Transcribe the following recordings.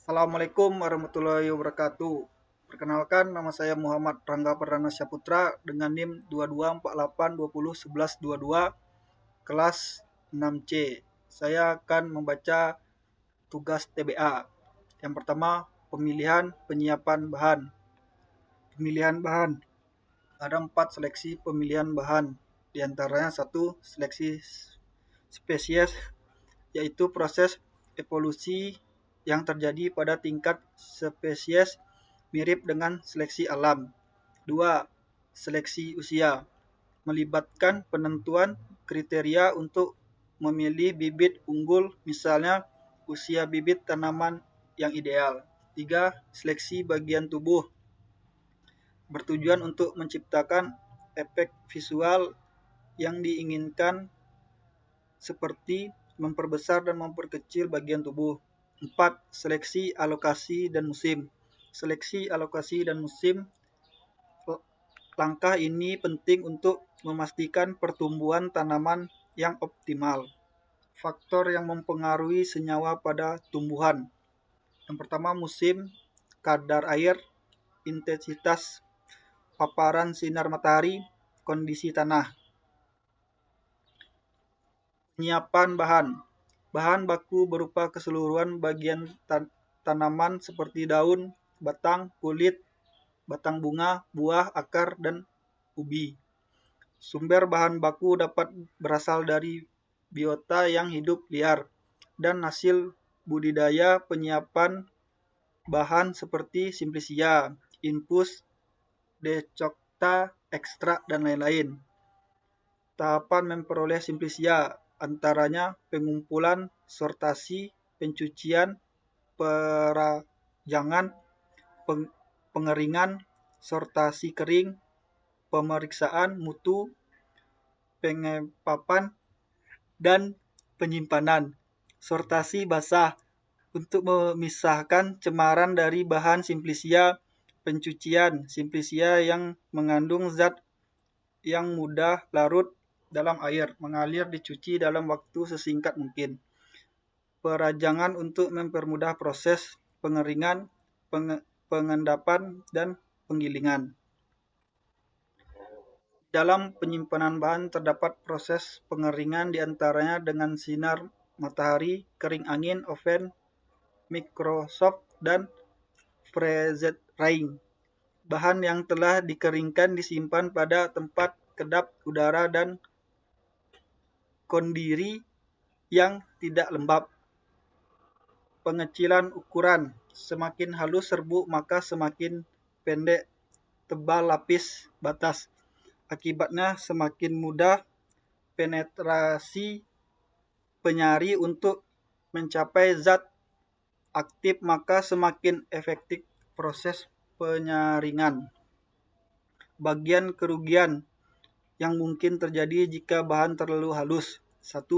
Assalamualaikum warahmatullahi wabarakatuh. Perkenalkan, nama saya Muhammad Rangga Perdana Syaputra dengan NIM 2248201122 kelas 6C. Saya akan membaca tugas TBA. Yang pertama, pemilihan penyiapan bahan. Pemilihan bahan. Ada 4 seleksi pemilihan bahan. Di antaranya satu seleksi spesies, yaitu proses evolusi yang terjadi pada tingkat spesies mirip dengan seleksi alam. 2. Seleksi usia, melibatkan penentuan kriteria untuk memilih bibit unggul, misalnya usia bibit tanaman yang ideal. 3. Seleksi bagian tubuh, bertujuan untuk menciptakan efek visual yang diinginkan seperti memperbesar dan memperkecil bagian tubuh. 4. Seleksi alokasi dan musim. Seleksi alokasi dan musim. Langkah ini penting untuk memastikan pertumbuhan tanaman yang optimal. Faktor yang mempengaruhi senyawa pada tumbuhan. Yang pertama, musim, kadar air, intensitas paparan sinar matahari, kondisi tanah. Penyiapan bahan. Bahan baku berupa keseluruhan bagian tanaman seperti daun, batang, kulit, batang bunga, buah, akar, dan ubi. Sumber bahan baku dapat berasal dari biota yang hidup liar dan hasil budidaya penyiapan bahan seperti simplicia, infus, decocta, ekstrak, dan lain-lain. Tahapan memperoleh simplicia antaranya pengumpulan, sortasi, pencucian, perajangan, pengeringan, sortasi kering, pemeriksaan mutu, pengepapan, dan penyimpanan. Sortasi basah, untuk memisahkan cemaran dari bahan simplicia. Pencucian, simplicia yang mengandung zat yang mudah larut dalam air, mengalir dicuci dalam waktu sesingkat mungkin. Perajangan untuk mempermudah proses pengeringan, pengendapan, dan penggilingan. Dalam penyimpanan bahan terdapat proses pengeringan diantaranya dengan sinar matahari, kering angin, oven, Microsoft, dan freeze drying. Bahan yang telah dikeringkan disimpan pada tempat kedap udara dan kondisi yang tidak lembab. Pengecilan ukuran, semakin halus serbuk maka semakin pendek tebal lapis batas. Akibatnya semakin mudah penetrasi penyari untuk mencapai zat aktif maka semakin efektif proses penyaringan. Bagian kerugian yang mungkin terjadi jika bahan terlalu halus. 1.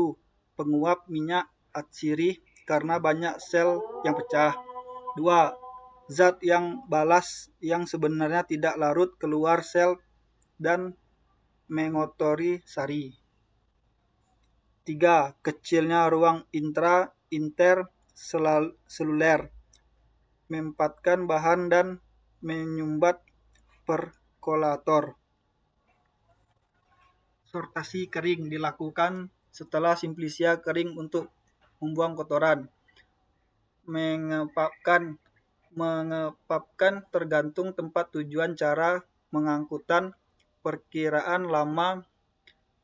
Penguap minyak atsiri karena banyak sel yang pecah. 2. Zat yang balas yang sebenarnya tidak larut keluar sel dan mengotori sari. 3. Kecilnya ruang interseluler mempatkan bahan dan menyumbat perkolator. Sortasi kering dilakukan setelah simplicia kering untuk membuang kotoran. Mengepapkan tergantung tempat tujuan cara mengangkutan, perkiraan lama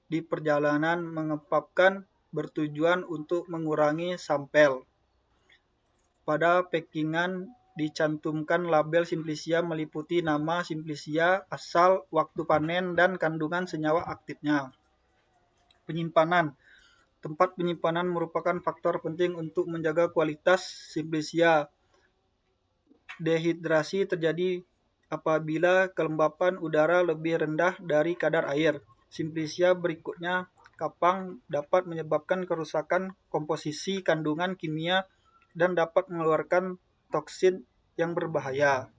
di perjalanan. Mengepapkan bertujuan untuk mengurangi sampel. Pada packingan dicantumkan label simplicia meliputi nama simplicia, asal, waktu panen, dan kandungan senyawa aktifnya. Penyimpanan. Tempat penyimpanan merupakan faktor penting untuk menjaga kualitas simplicia. Dehidrasi terjadi apabila kelembapan udara lebih rendah dari kadar air. Simplicia berikutnya kapang dapat menyebabkan kerusakan komposisi kandungan kimia dan dapat mengeluarkan toksin yang berbahaya.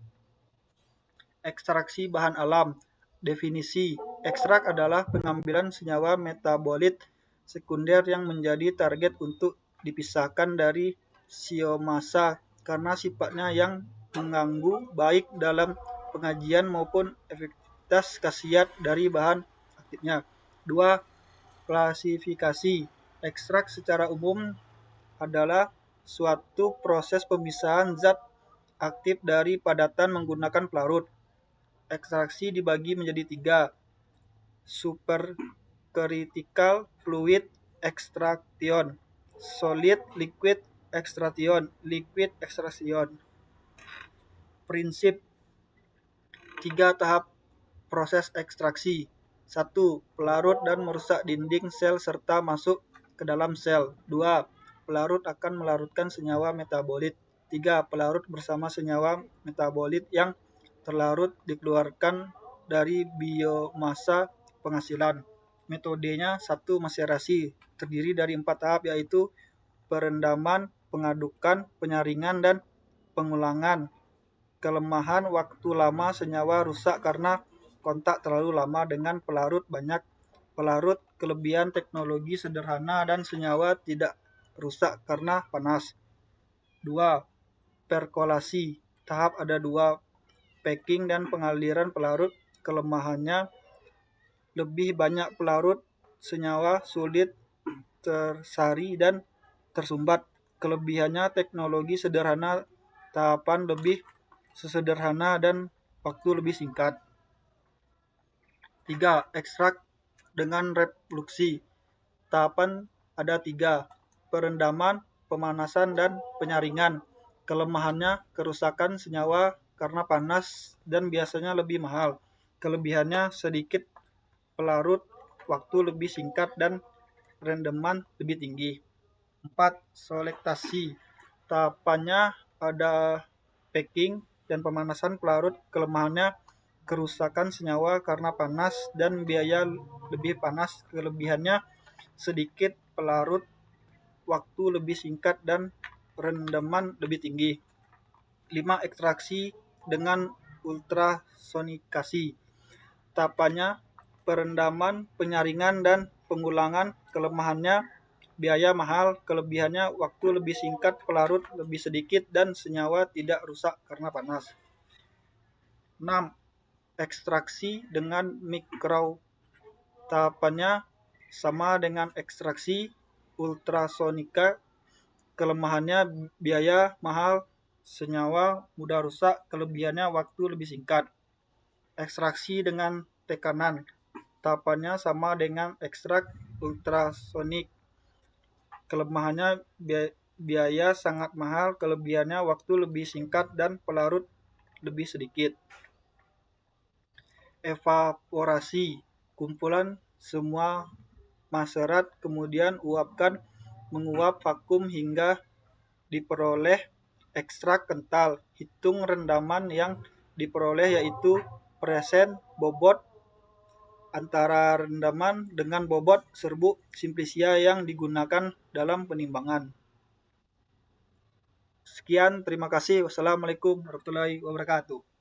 Ekstraksi bahan alam. Definisi: ekstrak adalah pengambilan senyawa metabolit sekunder yang menjadi target untuk dipisahkan dari biomasa karena sifatnya yang mengganggu baik dalam pengajian maupun efektivitas khasiat dari bahan aktifnya. 2. Klasifikasi. Ekstrak secara umum adalah suatu proses pemisahan zat aktif dari padatan menggunakan pelarut. Ekstraksi dibagi menjadi 3. Supercritical fluid extraction, solid liquid extraction, liquid extraction. Prinsip 3 tahap proses ekstraksi. 1. Pelarut dan merusak dinding sel serta masuk ke dalam sel. 2. Pelarut akan melarutkan senyawa metabolit. 3. Pelarut bersama senyawa metabolit yang terlarut dikeluarkan dari biomasa penghasilan. Metodenya 1. Maserasi, terdiri dari 4 tahap, yaitu perendaman, pengadukan, penyaringan, dan pengulangan. Kelemahan waktu lama, senyawa rusak karena kontak terlalu lama dengan pelarut banyak. Pelarut kelebihan, teknologi sederhana, dan senyawa tidak rusak karena panas. 2. Perkolasi. Tahap ada 2. Packing dan pengaliran pelarut. Kelemahannya lebih banyak pelarut, senyawa sulit tersari dan tersumbat. Kelebihannya teknologi sederhana, tahapan lebih sesederhana, dan waktu lebih singkat. 3. Ekstrak dengan refluksi. Tahapan ada 3. Perendaman, pemanasan, dan penyaringan. Kelemahannya kerusakan senyawa karena panas dan biasanya lebih mahal. Kelebihannya sedikit pelarut, waktu lebih singkat, dan rendeman lebih tinggi. 4. Selektasi. Tahapannya ada packing dan pemanasan pelarut. Kelemahannya kerusakan senyawa karena panas dan biaya lebih panas. Kelebihannya sedikit pelarut, waktu lebih singkat, dan rendaman lebih tinggi. 5. Ekstraksi dengan ultrasonikasi. Tahapannya perendaman, penyaringan, dan pengulangan. Kelemahannya biaya mahal, kelebihannya waktu lebih singkat, pelarut lebih sedikit, dan senyawa tidak rusak karena panas. 6. Ekstraksi dengan mikro. Tahapannya sama dengan ekstraksi ultrasonika. Kelemahannya biaya mahal, senyawa mudah rusak, kelebihannya waktu lebih singkat. Ekstraksi dengan tekanan. Tahapannya sama dengan ekstrak ultrasonik. Kelemahannya biaya sangat mahal, kelebihannya waktu lebih singkat, dan pelarut lebih sedikit. Evaporasi. Kumpulan semua maserat, kemudian uapkan, menguap vakum hingga diperoleh ekstrak kental. Hitung rendaman yang diperoleh, yaitu persen bobot antara rendaman dengan bobot serbuk simplisia yang digunakan dalam penimbangan. Sekian, terima kasih. Wassalamualaikum warahmatullahi wabarakatuh.